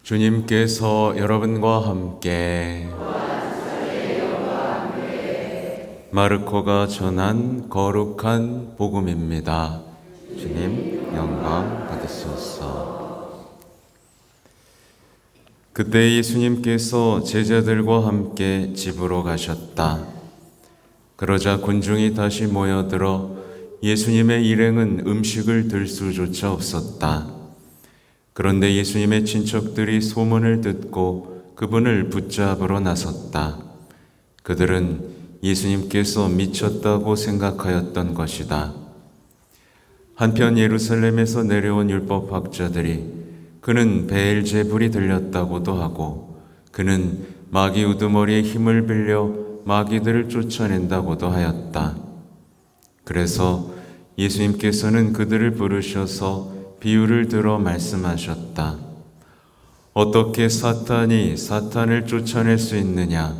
주님께서 여러분과 함께 마르코가 전한 거룩한 복음입니다. 주님 영광 받으소서. 그때 예수님께서 제자들과 함께 집으로 가셨다. 그러자 군중이 다시 모여들어 예수님의 일행은 음식을 들 수조차 없었다. 그런데 예수님의 친척들이 소문을 듣고 그분을 붙잡으러 나섰다. 그들은 예수님께서 미쳤다고 생각하였던 것이다. 한편 예루살렘에서 내려온 율법학자들이 그는 베엘제불이 들렸다고도 하고 그는 마귀 우두머리에 힘을 빌려 마귀들을 쫓아낸다고도 하였다. 그래서 예수님께서는 그들을 부르셔서 비유를 들어 말씀하셨다. 어떻게 사탄이 사탄을 쫓아낼 수 있느냐?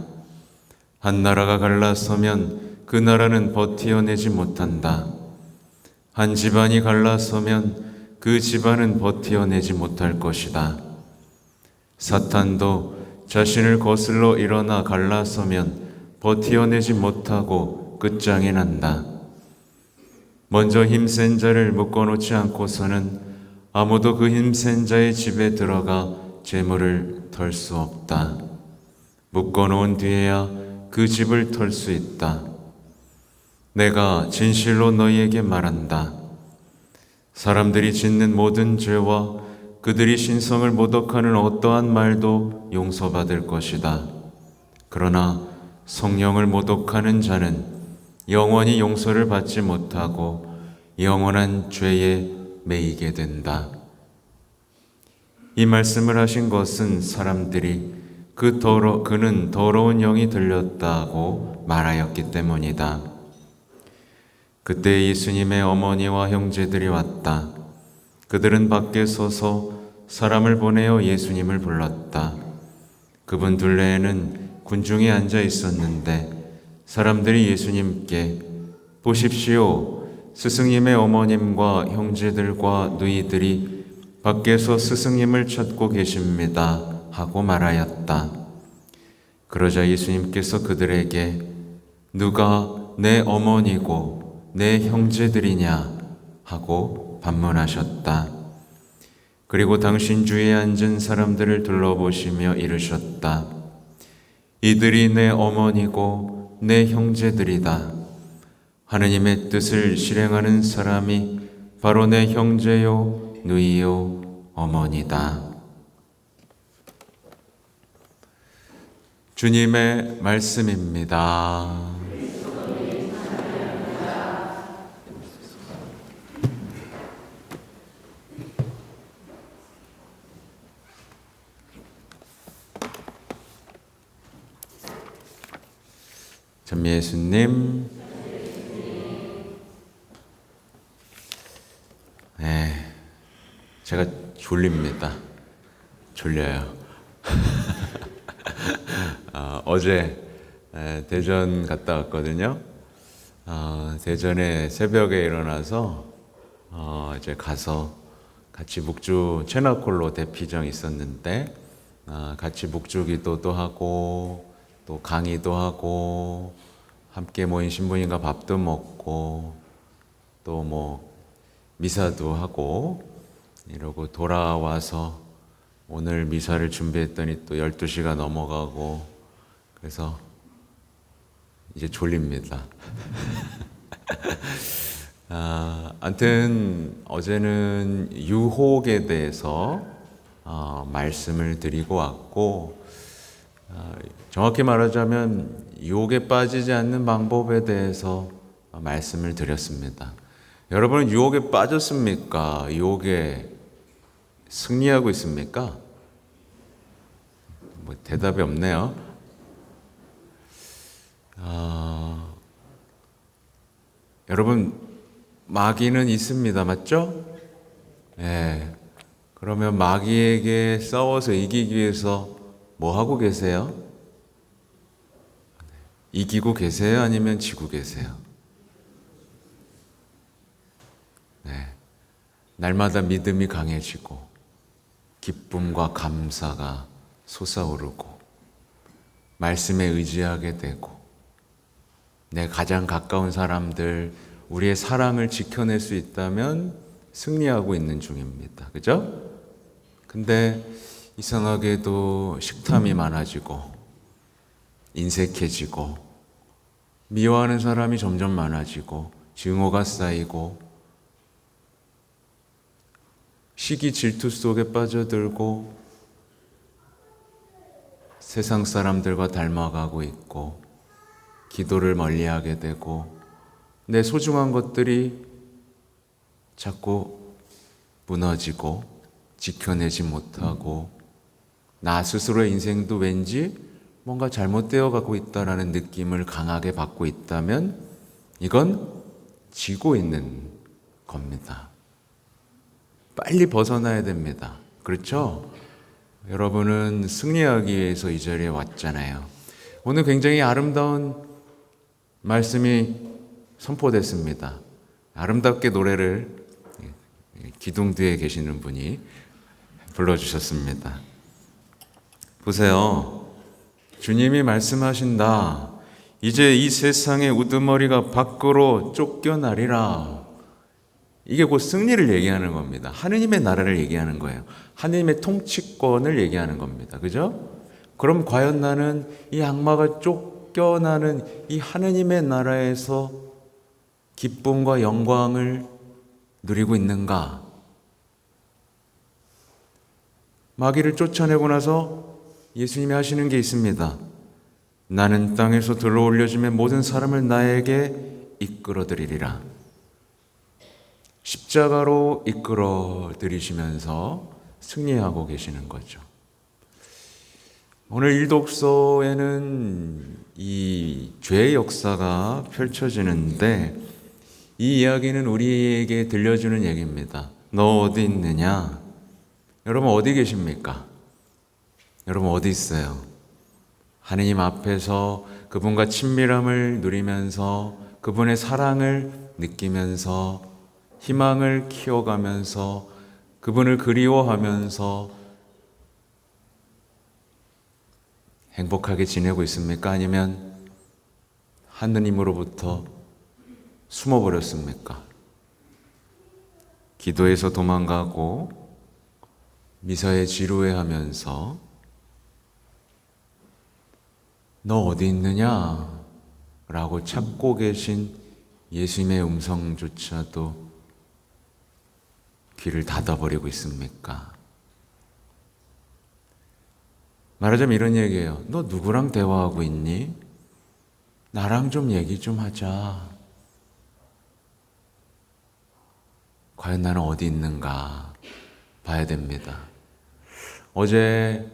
한 나라가 갈라서면 그 나라는 버티어내지 못한다. 한 집안이 갈라서면 그 집안은 버티어내지 못할 것이다. 사탄도 자신을 거슬러 일어나 갈라서면 버티어내지 못하고 끝장이 난다. 먼저 힘센 자를 묶어놓지 않고서는 아무도 그 힘센 자의 집에 들어가 재물을 털 수 없다. 묶어놓은 뒤에야 그 집을 털 수 있다. 내가 진실로 너희에게 말한다. 사람들이 짓는 모든 죄와 그들이 신성을 모독하는 어떠한 말도 용서받을 것이다. 그러나 성령을 모독하는 자는 영원히 용서를 받지 못하고 영원한 죄에 매이게 된다. 이 말씀을 하신 것은 사람들이 그는 더러운 영이 들렸다고 말하였기 때문이다. 그때 예수님의 어머니와 형제들이 왔다. 그들은 밖에 서서 사람을 보내어 예수님을 불렀다. 그분 둘레에는 군중이 앉아 있었는데 사람들이 예수님께 보십시오. 스승님의 어머님과 형제들과 누이들이 밖에서 스승님을 찾고 계십니다. 하고 말하였다. 그러자 예수님께서 그들에게 누가 내 어머니고 내 형제들이냐 하고 반문하셨다. 그리고 당신 주위에 앉은 사람들을 둘러보시며 이르셨다. 이들이 내 어머니고 내 형제들이다. 하느님의 뜻을 실행하는 사람이 바로 내 형제요, 누이요, 어머니다. 주님의 말씀입니다. 참 예수님, 제가 졸립니다. 졸려요. 어제 대전 갔다 왔거든요. 대전에 새벽에 일어나서 이제 가서 같이 묵주 채나콜로 대피정 있었는데 같이 묵주 기도도 하고 또 강의도 하고 함께 모인 신부님과 밥도 먹고 또 뭐 미사도 하고 이러고 돌아와서 오늘 미사를 준비했더니 또 12시가 넘어가고 그래서 이제 졸립니다. 아무튼 어제는 유혹에 대해서 말씀을 드리고 왔고 정확히 말하자면 유혹에 빠지지 않는 방법에 대해서 말씀을 드렸습니다. 여러분은 유혹에 빠졌습니까? 유혹에 승리하고 있습니까? 뭐 대답이 없네요. 여러분 마귀는 있습니다. 맞죠? 네. 그러면 마귀에게 싸워서 이기기 위해서 뭐 하고 계세요? 이기고 계세요? 아니면 지고 계세요? 네. 날마다 믿음이 강해지고 기쁨과 감사가 솟아오르고 말씀에 의지하게 되고 내 가장 가까운 사람들, 우리의 사랑을 지켜낼 수 있다면 승리하고 있는 중입니다. 그죠? 근데 이상하게도 식탐이 많아지고 인색해지고 미워하는 사람이 점점 많아지고 증오가 쌓이고 시기 질투 속에 빠져들고 세상 사람들과 닮아가고 있고 기도를 멀리하게 되고 내 소중한 것들이 자꾸 무너지고 지켜내지 못하고 나 스스로의 인생도 왠지 뭔가 잘못되어 가고 있다라는 느낌을 강하게 받고 있다면 이건 지고 있는 겁니다. 빨리 벗어나야 됩니다. 그렇죠? 여러분은 승리하기 위해서 이 자리에 왔잖아요. 오늘 굉장히 아름다운 말씀이 선포됐습니다. 아름답게 노래를 기둥 뒤에 계시는 분이 불러주셨습니다. 보세요. 주님이 말씀하신다. 이제 이 세상의 우두머리가 밖으로 쫓겨나리라. 이게 곧 승리를 얘기하는 겁니다. 하느님의 나라를 얘기하는 거예요. 하느님의 통치권을 얘기하는 겁니다. 그죠? 그럼 과연 나는 이 악마가 쫓겨나는 이 하느님의 나라에서 기쁨과 영광을 누리고 있는가? 마귀를 쫓아내고 나서 예수님이 하시는 게 있습니다. 나는 땅에서 들어올려짐에 모든 사람을 나에게 이끌어드리리라. 십자가로 이끌어 들이시면서 승리하고 계시는 거죠. 오늘 일독서에는 이 죄의 역사가 펼쳐지는데 이 이야기는 우리에게 들려주는 얘기입니다. 너 어디 있느냐? 여러분 어디 계십니까? 여러분 어디 있어요? 하느님 앞에서 그분과 친밀함을 누리면서 그분의 사랑을 느끼면서 희망을 키워가면서 그분을 그리워하면서 행복하게 지내고 있습니까? 아니면 하느님으로부터 숨어버렸습니까? 기도에서 도망가고 미사에 지루해하면서 너 어디 있느냐? 라고 찾고 계신 예수님의 음성조차도 귀를 닫아버리고 있습니까? 말하자면 이런 얘기예요. 너 누구랑 대화하고 있니? 나랑 좀 얘기 좀 하자. 과연 나는 어디 있는가 봐야 됩니다. 어제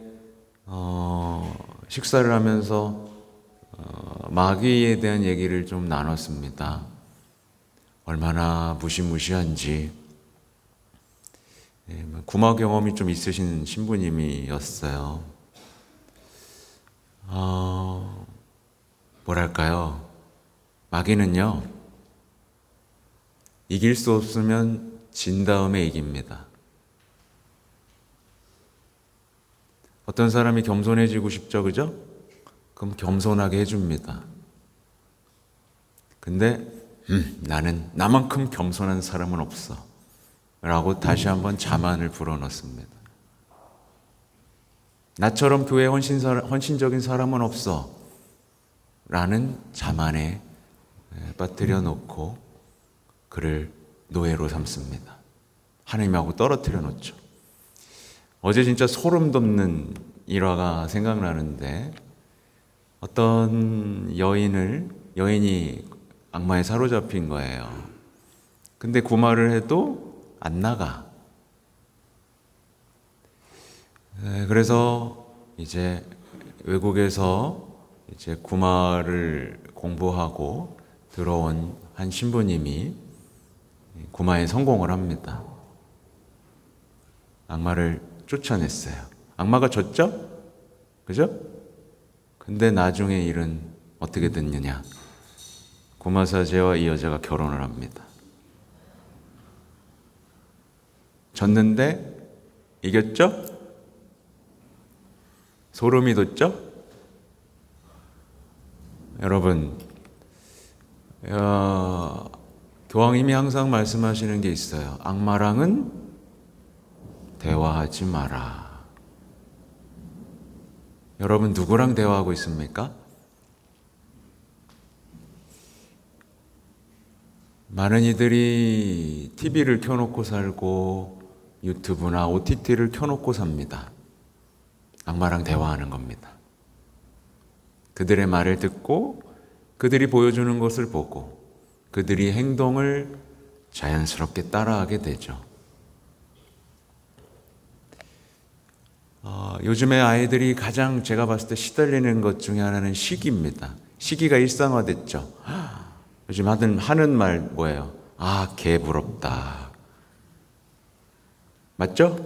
식사를 하면서 마귀에 대한 얘기를 좀 나눴습니다. 얼마나 무시무시한지. 구마 경험이 좀 있으신 신부님이었어요. 뭐랄까요? 마귀는요, 이길 수 없으면 진 다음에 이깁니다. 어떤 사람이 겸손해지고 싶죠, 그죠? 그럼 겸손하게 해줍니다. 근데 나는 나만큼 겸손한 사람은 없어 라고 다시 한번 자만을 불어넣습니다. 나처럼 교회에 헌신적인 사람은 없어 라는 자만에 빠뜨려 놓고 그를 노예로 삼습니다. 하나님하고 떨어뜨려 놓죠. 어제 진짜 소름 돋는 일화가 생각나는데 어떤 여인이 악마에 사로잡힌 거예요. 근데 구마를 해도 안 나가. 그래서 이제 외국에서 이제 구마를 공부하고 들어온 한 신부님이 구마에 성공을 합니다. 악마를 쫓아냈어요. 악마가 졌죠? 그죠? 근데 나중에 일은 어떻게 됐느냐? 구마사제와 이 여자가 결혼을 합니다. 졌는데 이겼죠? 소름이 돋죠? 여러분, 교황님이 항상 말씀하시는 게 있어요. 악마랑은 대화하지 마라. 여러분, 누구랑 대화하고 있습니까? 많은 이들이 TV를 켜놓고 살고 유튜브나 OTT를 켜놓고 삽니다. 악마랑 대화하는 겁니다. 그들의 말을 듣고 그들이 보여주는 것을 보고 그들이 행동을 자연스럽게 따라하게 되죠. 요즘에 아이들이 가장 제가 봤을 때 시달리는 것 중에 하나는 시기입니다. 시기가 일상화됐죠. 요즘 하는 말 뭐예요? 개 부럽다. 맞죠?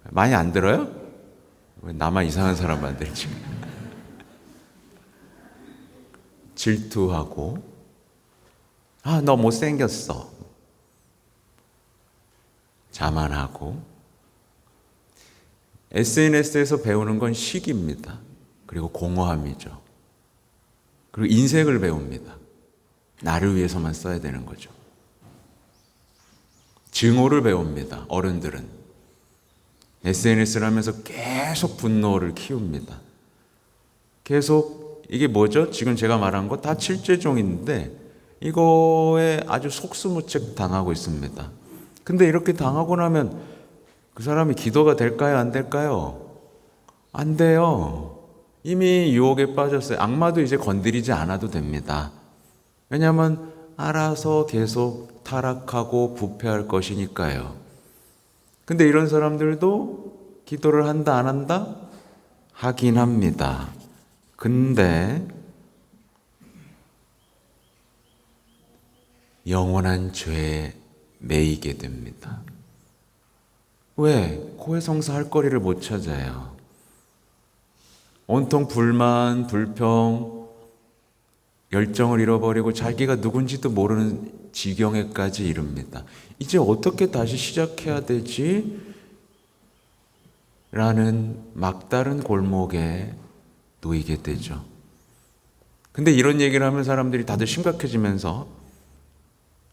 많이 안 들어요? 왜 나만 이상한 사람 만들지? 질투하고, 너 못생겼어. 자만하고, SNS에서 배우는 건 시기입니다. 그리고 공허함이죠. 그리고 인색을 배웁니다. 나를 위해서만 써야 되는 거죠. 증오를 배웁니다. 어른들은. SNS를 하면서 계속 분노를 키웁니다. 계속 이게 뭐죠? 지금 제가 말한 거 다 칠죄종인데 이거에 아주 속수무책 당하고 있습니다. 근데 이렇게 당하고 나면 그 사람이 기도가 될까요? 안 될까요? 안 돼요. 이미 유혹에 빠졌어요. 악마도 이제 건드리지 않아도 됩니다. 왜냐하면 알아서 계속 타락하고 부패할 것이니까요. 근데 이런 사람들도 기도를 한다 안 한다? 하긴 합니다. 근데 영원한 죄에 매이게 됩니다. 왜? 고해성사 할 거리를 못 찾아요. 온통 불만, 불평, 열정을 잃어버리고 자기가 누군지도 모르는 지경에까지 이릅니다. 이제 어떻게 다시 시작해야 되지? 라는 막다른 골목에 놓이게 되죠. 근데 이런 얘기를 하면 사람들이 다들 심각해지면서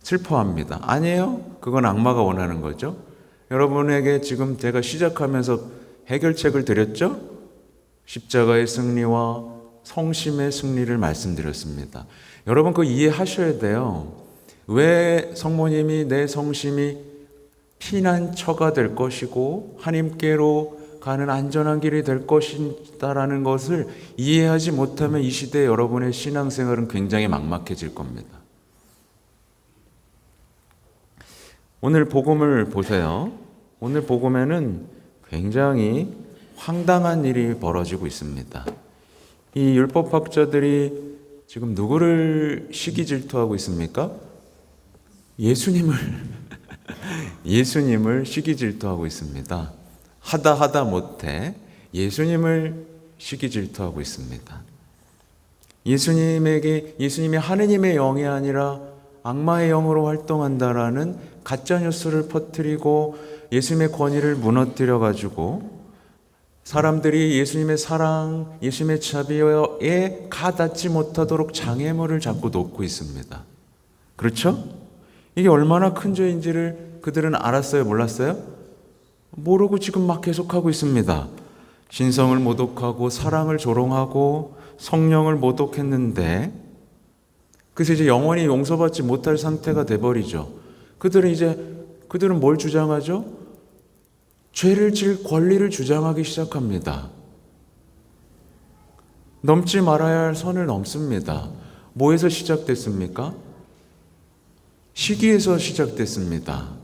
슬퍼합니다. 아니에요. 그건 악마가 원하는 거죠. 여러분에게 지금 제가 시작하면서 해결책을 드렸죠? 십자가의 승리와 성심의 승리를 말씀드렸습니다. 여러분 그거 이해하셔야 돼요. 왜 성모님이 내 성심이 피난처가 될 것이고 하나님께로 가는 안전한 길이 될 것이다라는 것을 이해하지 못하면 이 시대에 여러분의 신앙생활은 굉장히 막막해질 겁니다. 오늘 복음을 보세요. 오늘 복음에는 굉장히 황당한 일이 벌어지고 있습니다. 이 율법학자들이 지금 누구를 시기 질투하고 있습니까? 예수님을 시기 질투하고 있습니다. 하다 못해 예수님을 시기 질투하고 있습니다. 예수님이 하느님의 영이 아니라 악마의 영으로 활동한다라는 가짜 뉴스를 퍼뜨리고 예수님의 권위를 무너뜨려 가지고 사람들이 예수님의 사랑, 예수님의 자비에 가닿지 못하도록 장애물을 자꾸 놓고 있습니다. 그렇죠? 이게 얼마나 큰 죄인지를 그들은 알았어요? 몰랐어요? 모르고 지금 막 계속하고 있습니다. 신성을 모독하고 사랑을 조롱하고 성령을 모독했는데 그래서 이제 영원히 용서받지 못할 상태가 돼버리죠. 그들은 뭘 주장하죠? 죄를 질 권리를 주장하기 시작합니다. 넘지 말아야 할 선을 넘습니다. 뭐에서 시작됐습니까? 시기에서 시작됐습니다.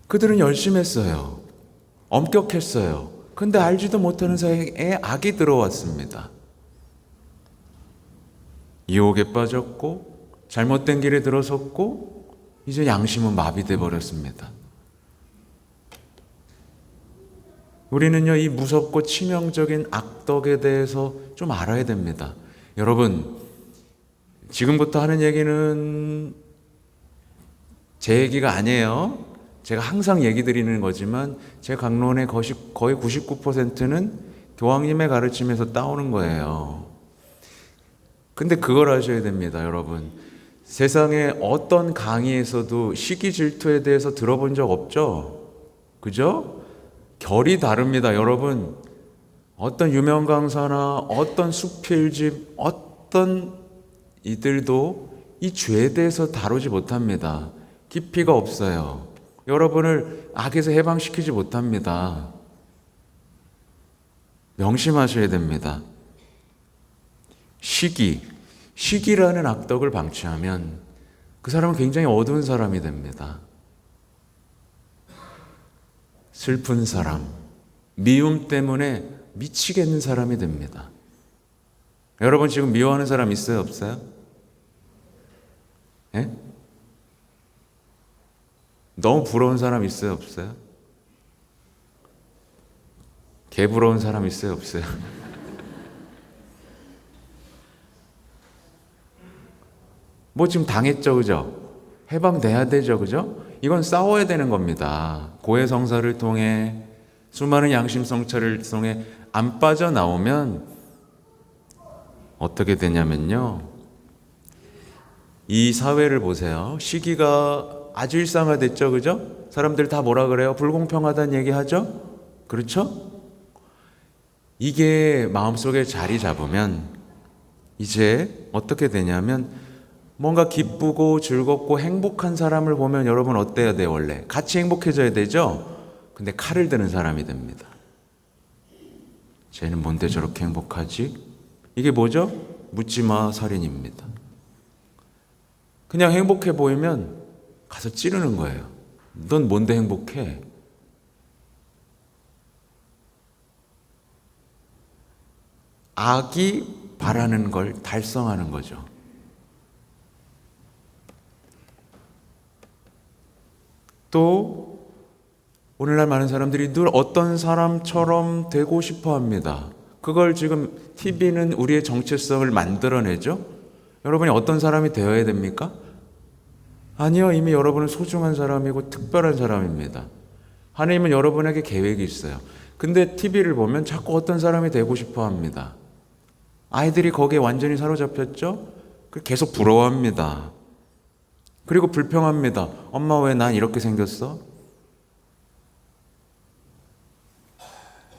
그들은 열심히 했어요. 엄격했어요. 근데 알지도 못하는 사이에 악이 들어왔습니다. 유혹에 빠졌고 잘못된 길에 들어섰고 이제 양심은 마비돼 버렸습니다. 우리는요 이 무섭고 치명적인 악덕에 대해서 좀 알아야 됩니다. 여러분 지금부터 하는 얘기는 제 얘기가 아니에요. 제가 항상 얘기 드리는 거지만 제 강론의 거의 99%는 교황님의 가르침에서 따오는 거예요. 근데 그걸 아셔야 됩니다, 여러분. 세상에 어떤 강의에서도 시기 질투에 대해서 들어본 적 없죠? 그죠? 결이 다릅니다, 여러분. 어떤 유명 강사나 어떤 수필집, 어떤 이들도 이 죄에 대해서 다루지 못합니다. 깊이가 없어요. 여러분을 악에서 해방시키지 못합니다. 명심하셔야 됩니다. 시기라는 악덕을 방치하면 그 사람은 굉장히 어두운 사람이 됩니다. 슬픈 사람, 미움 때문에 미치겠는 사람이 됩니다. 여러분 지금 미워하는 사람 있어요, 없어요? 예? 너무 부러운 사람 있어요, 없어요? 개 부러운 사람 있어요, 없어요? 뭐 지금 당했죠, 그죠? 해방돼야 되죠, 그죠? 이건 싸워야 되는 겁니다. 고해성사를 통해 수많은 양심성찰을 통해 안 빠져나오면 어떻게 되냐면요, 이 사회를 보세요. 시기가 아주 일상화됐죠, 그죠? 사람들 다 뭐라 그래요? 불공평하다는 얘기 하죠? 그렇죠? 이게 마음속에 자리 잡으면 이제 어떻게 되냐면 뭔가 기쁘고 즐겁고 행복한 사람을 보면 여러분 어때야 돼요? 원래 같이 행복해져야 되죠? 근데 칼을 드는 사람이 됩니다. 쟤는 뭔데 저렇게 행복하지? 이게 뭐죠? 묻지마 살인입니다. 그냥 행복해 보이면 가서 찌르는 거예요. 넌 뭔데 행복해? 악이 바라는 걸 달성하는 거죠. 또 오늘날 많은 사람들이 늘 어떤 사람처럼 되고 싶어 합니다. 그걸 지금 TV는 우리의 정체성을 만들어내죠. 여러분이 어떤 사람이 되어야 됩니까? 아니요, 이미 여러분은 소중한 사람이고 특별한 사람입니다. 하나님은 여러분에게 계획이 있어요. 근데 TV를 보면 자꾸 어떤 사람이 되고 싶어 합니다. 아이들이 거기에 완전히 사로잡혔죠? 계속 부러워합니다. 그리고 불평합니다. 엄마 왜 난 이렇게 생겼어?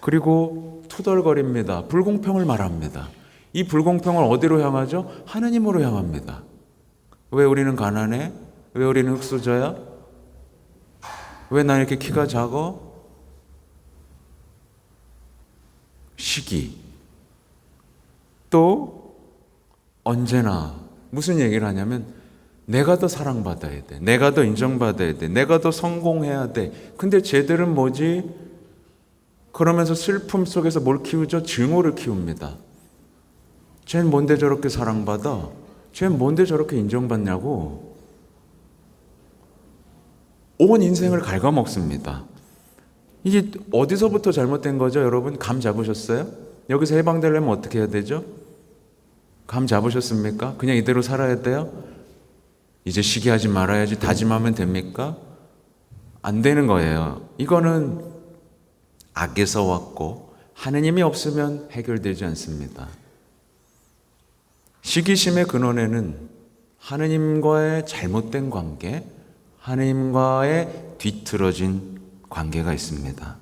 그리고 투덜거립니다. 불공평을 말합니다. 이 불공평을 어디로 향하죠? 하느님으로 향합니다. 왜 우리는 가난해? 왜 우리는 흙수저야? 왜 난 이렇게 키가 작아? 시기. 또 언제나 무슨 얘기를 하냐면 내가 더 사랑받아야 돼. 내가 더 인정받아야 돼. 내가 더 성공해야 돼. 근데 쟤들은 뭐지? 그러면서 슬픔 속에서 뭘 키우죠? 증오를 키웁니다. 쟤는 뭔데 저렇게 사랑받아? 쟤는 뭔데 저렇게 인정받냐고? 온 인생을 갉아먹습니다. 이게 어디서부터 잘못된 거죠, 여러분? 감 잡으셨어요? 여기서 해방되려면 어떻게 해야 되죠? 감 잡으셨습니까? 그냥 이대로 살아야 돼요? 이제 시기하지 말아야지 다짐하면 됩니까? 안 되는 거예요. 이거는 악에서 왔고 하느님이 없으면 해결되지 않습니다. 시기심의 근원에는 하느님과의 잘못된 관계, 하느님과의 뒤틀어진 관계가 있습니다.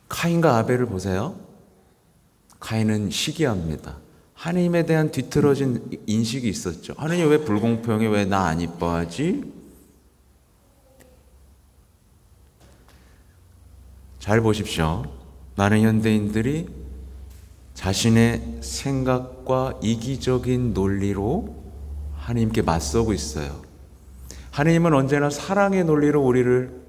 카인과 아벨을 보세요. 카인은 시기합니다. 하느님에 대한 뒤틀어진 인식이 있었죠. 하느님 왜 불공평해? 왜 나 안 이뻐하지? 잘 보십시오. 많은 현대인들이 자신의 생각과 이기적인 논리로 하나님께 맞서고 있어요. 하나님은 언제나 사랑의 논리로 우리를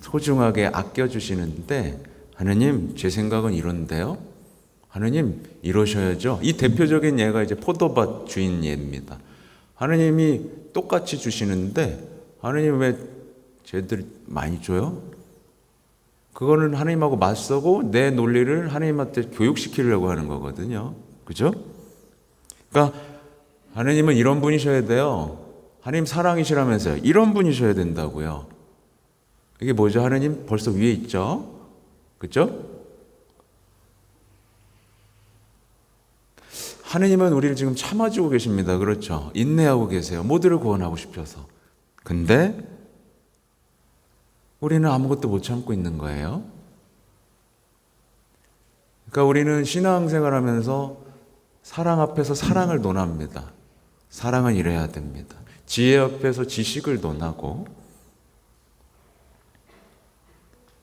소중하게 아껴주시는데, 하나님 제 생각은 이런데요? 하나님 이러셔야죠. 이 대표적인 예가 이제 포도밭 주인 예입니다. 하나님이 똑같이 주시는데 하나님 왜 쟤들 많이 줘요? 그거는 하나님하고 맞서고 내 논리를 하나님한테 교육시키려고 하는 거거든요. 그죠? 그러니까 하느님은 이런 분이셔야 돼요. 하느님 사랑이시라면서요. 이런 분이셔야 된다고요. 이게 뭐죠? 하느님 벌써 위에 있죠? 그렇죠? 하느님은 우리를 지금 참아주고 계십니다. 그렇죠? 인내하고 계세요. 모두를 구원하고 싶어서. 근데 우리는 아무것도 못 참고 있는 거예요. 그러니까 우리는 신앙생활 하면서 사랑 앞에서 사랑을 논합니다. 사랑은 이래야 됩니다. 지혜 앞에서 지식을 논하고.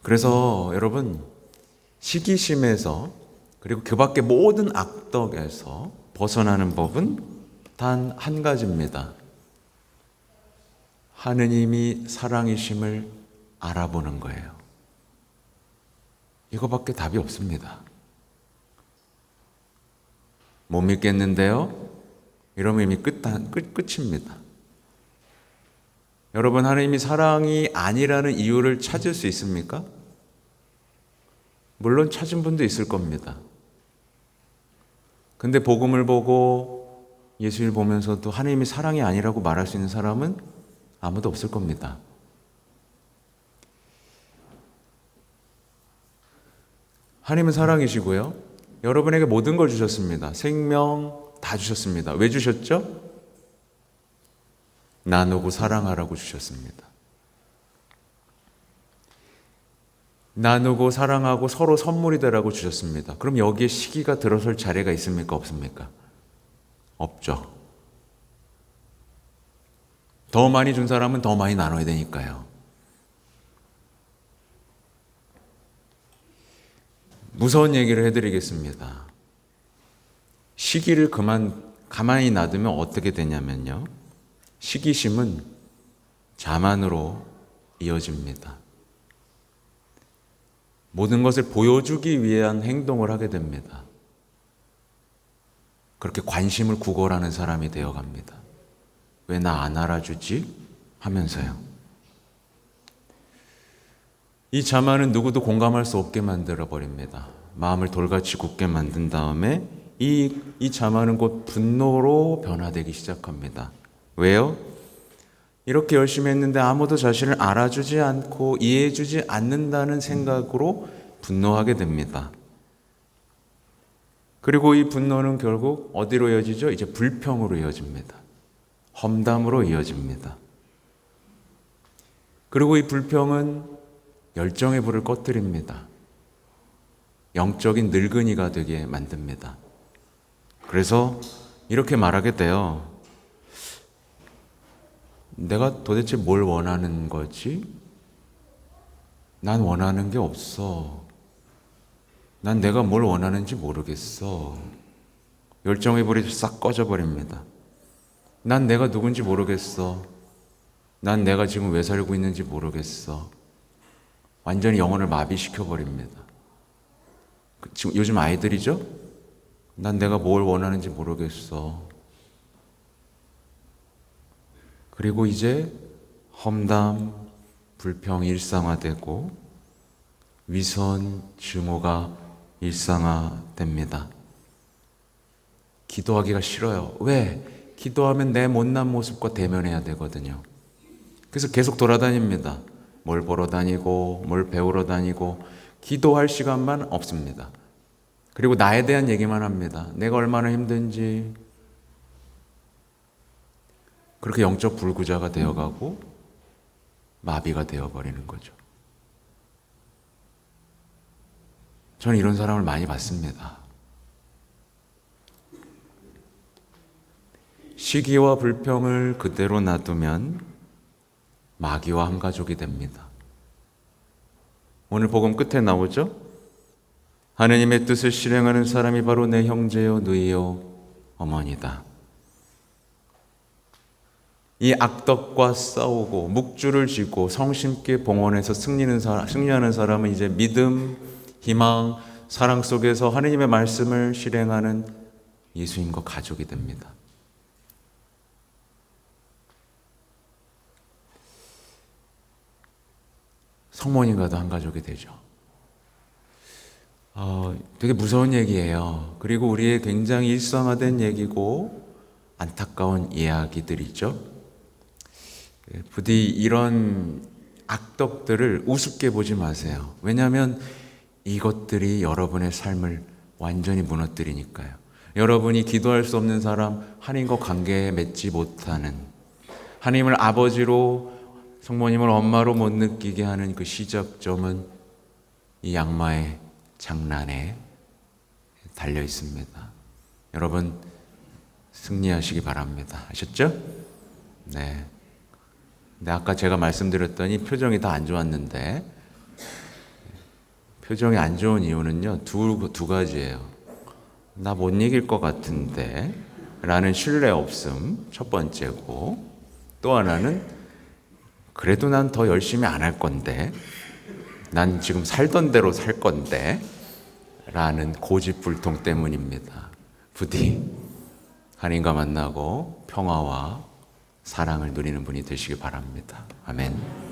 그래서 여러분, 시기심에서 그리고 그 밖의 모든 악덕에서 벗어나는 법은 단 한 가지입니다. 하느님이 사랑이심을 알아보는 거예요. 이거밖에 답이 없습니다. 못 믿겠는데요? 이러면 이미 끝입니다. 여러분, 하나님이 사랑이 아니라는 이유를 찾을 수 있습니까? 물론 찾은 분도 있을 겁니다. 근데 복음을 보고 예수를 보면서도 하나님이 사랑이 아니라고 말할 수 있는 사람은 아무도 없을 겁니다. 하나님은 사랑이시고요. 여러분에게 모든 걸 주셨습니다. 생명 다 주셨습니다. 왜 주셨죠? 나누고 사랑하라고 주셨습니다. 나누고 사랑하고 서로 선물이 되라고 주셨습니다. 그럼 여기에 시기가 들어설 자리가 있습니까? 없습니까? 없죠. 더 많이 준 사람은 더 많이 나눠야 되니까요. 무서운 얘기를 해드리겠습니다. 시기를 가만히 놔두면 어떻게 되냐면요. 시기심은 자만으로 이어집니다. 모든 것을 보여주기 위한 행동을 하게 됩니다. 그렇게 관심을 구걸하는 사람이 되어갑니다. 왜 나 안 알아주지? 하면서요. 이 자만은 누구도 공감할 수 없게 만들어버립니다. 마음을 돌같이 굳게 만든 다음에 이 자만은 곧 분노로 변화되기 시작합니다. 왜요? 이렇게 열심히 했는데 아무도 자신을 알아주지 않고 이해해주지 않는다는 생각으로 분노하게 됩니다. 그리고 이 분노는 결국 어디로 이어지죠? 이제 불평으로 이어집니다. 험담으로 이어집니다. 그리고 이 불평은 열정의 불을 꺼뜨립니다. 영적인 늙은이가 되게 만듭니다. 그래서 이렇게 말하게 돼요. 내가 도대체 뭘 원하는 거지? 난 원하는 게 없어. 난 내가 뭘 원하는지 모르겠어. 열정의 불이 싹 꺼져버립니다. 난 내가 누군지 모르겠어. 난 내가 지금 왜 살고 있는지 모르겠어. 완전히 영혼을 마비시켜버립니다. 지금 요즘 아이들이죠? 난 내가 뭘 원하는지 모르겠어. 그리고 이제 험담, 불평이 일상화되고 위선, 증오가 일상화됩니다. 기도하기가 싫어요. 왜? 기도하면 내 못난 모습과 대면해야 되거든요. 그래서 계속 돌아다닙니다. 뭘 보러 다니고 뭘 배우러 다니고 기도할 시간만 없습니다. 그리고 나에 대한 얘기만 합니다. 내가 얼마나 힘든지. 그렇게 영적 불구자가 되어가고 마비가 되어버리는 거죠. 저는 이런 사람을 많이 봤습니다. 시기와 불평을 그대로 놔두면 마귀와 한 가족이 됩니다. 오늘 복음 끝에 나오죠? 하느님의 뜻을 실행하는 사람이 바로 내 형제요 누이요 어머니다. 이 악덕과 싸우고 묵주를 지고 성심께 봉헌해서 승리하는 사람은 이제 믿음, 희망, 사랑 속에서 하느님의 말씀을 실행하는 예수님과 가족이 됩니다. 성모님과도 한 가족이 되죠. 되게 무서운 얘기예요. 그리고 우리의 굉장히 일상화된 얘기고 안타까운 이야기들이죠. 부디 이런 악덕들을 우습게 보지 마세요. 왜냐하면 이것들이 여러분의 삶을 완전히 무너뜨리니까요. 여러분이 기도할 수 없는 사람, 하나님과 관계에 맺지 못하는, 하나님을 아버지로, 성모님을 엄마로 못 느끼게 하는 그 시작점은 이 양마의 장난에 달려 있습니다. 여러분 승리하시기 바랍니다. 아셨죠? 네. 근데 아까 제가 말씀드렸더니 표정이 다 안 좋았는데, 표정이 안 좋은 이유는요 두 가지예요. 나 못 이길 것 같은데 라는 신뢰 없음 첫 번째고, 또 하나는 그래도 난 더 열심히 안 할 건데, 난 지금 살던 대로 살 건데 라는 고집불통 때문입니다. 부디 하나님과 만나고 평화와 사랑을 누리는 분이 되시기 바랍니다. 아멘.